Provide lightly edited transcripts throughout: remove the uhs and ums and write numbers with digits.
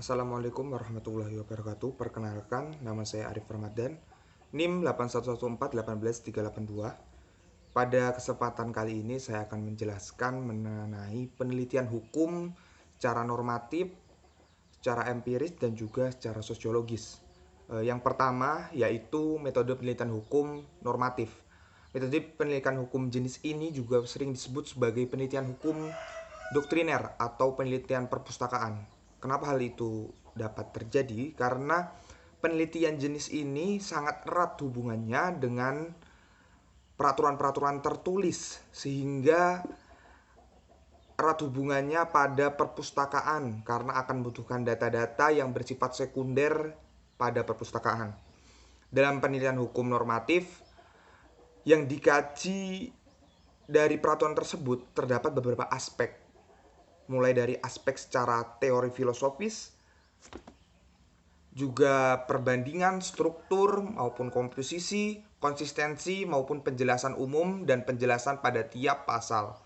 Assalamualaikum warahmatullahi wabarakatuh. Perkenalkan, nama saya Arif Ramadan, NIM 811418382. Pada kesempatan kali ini saya akan menjelaskan mengenai penelitian hukum secara normatif, secara empiris, dan juga secara sosiologis. Yang pertama yaitu metode penelitian hukum normatif. Metode penelitian hukum jenis ini juga sering disebut sebagai penelitian hukum doktriner atau penelitian perpustakaan. Kenapa hal itu dapat terjadi? Karena penelitian jenis ini sangat erat hubungannya dengan peraturan-peraturan tertulis, sehingga erat hubungannya pada perpustakaan karena akan membutuhkan data-data yang bersifat sekunder pada perpustakaan. Dalam penelitian hukum normatif yang dikaji dari peraturan tersebut terdapat beberapa aspek, mulai dari aspek secara teori filosofis, juga perbandingan struktur maupun komposisi, konsistensi maupun penjelasan umum dan penjelasan pada tiap pasal.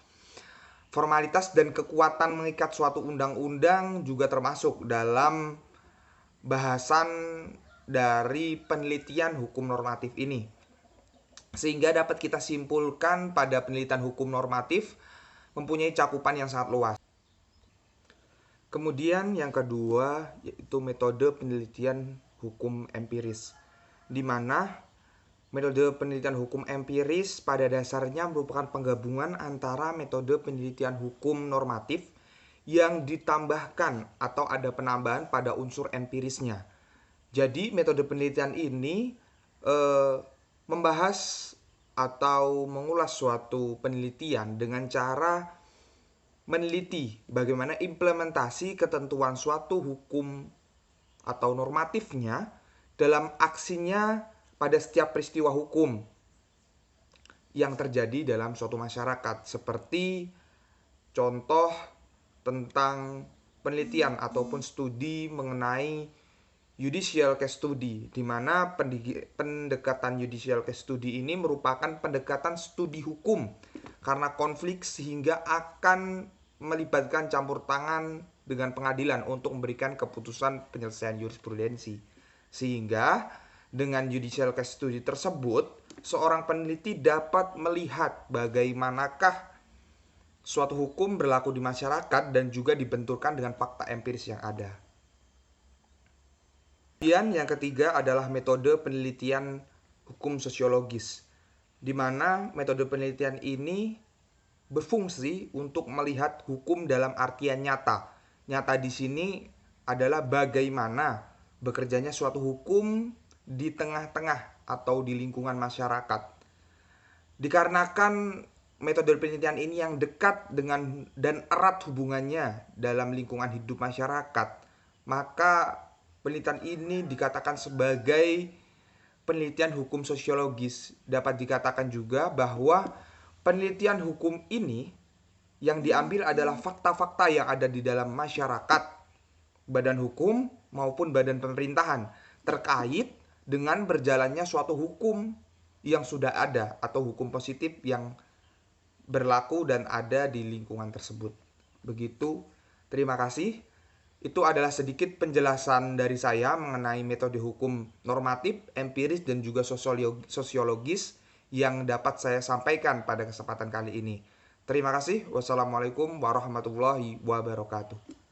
Formalitas dan kekuatan mengikat suatu undang-undang juga termasuk dalam bahasan dari penelitian hukum normatif ini. Sehingga dapat kita simpulkan pada penelitian hukum normatif mempunyai cakupan yang sangat luas. Kemudian yang kedua yaitu metode penelitian hukum empiris, di mana metode penelitian hukum empiris pada dasarnya merupakan penggabungan antara metode penelitian hukum normatif yang ditambahkan atau ada penambahan pada unsur empirisnya. Jadi metode penelitian ini membahas atau mengulas suatu penelitian dengan cara meneliti bagaimana implementasi ketentuan suatu hukum atau normatifnya dalam aksinya pada setiap peristiwa hukum yang terjadi dalam suatu masyarakat, seperti contoh tentang penelitian ataupun studi mengenai judicial case study, di mana pendekatan judicial case study ini merupakan pendekatan studi hukum karena konflik sehingga akan melibatkan campur tangan dengan pengadilan untuk memberikan keputusan penyelesaian jurisprudensi. Sehingga dengan judicial case study tersebut, seorang peneliti dapat melihat bagaimanakah suatu hukum berlaku di masyarakat dan juga dibenturkan dengan fakta empiris yang ada. Kemudian yang ketiga adalah metode penelitian hukum sosiologis, di mana metode penelitian ini berfungsi untuk melihat hukum dalam artian nyata. Nyata di sini adalah bagaimana bekerjanya suatu hukum di tengah-tengah atau di lingkungan masyarakat. Dikarenakan metode penelitian ini yang dekat dengan dan erat hubungannya dalam lingkungan hidup masyarakat, maka penelitian ini dikatakan sebagai penelitian hukum sosiologis. Dapat dikatakan juga bahwa penelitian hukum ini yang diambil adalah fakta-fakta yang ada di dalam masyarakat, badan hukum maupun badan pemerintahan terkait dengan berjalannya suatu hukum yang sudah ada atau hukum positif yang berlaku dan ada di lingkungan tersebut. Begitu, terima kasih. Itu adalah sedikit penjelasan dari saya mengenai metode hukum normatif, empiris, dan juga sosiologis yang dapat saya sampaikan pada kesempatan kali ini. Terima kasih. Wassalamualaikum warahmatullahi wabarakatuh.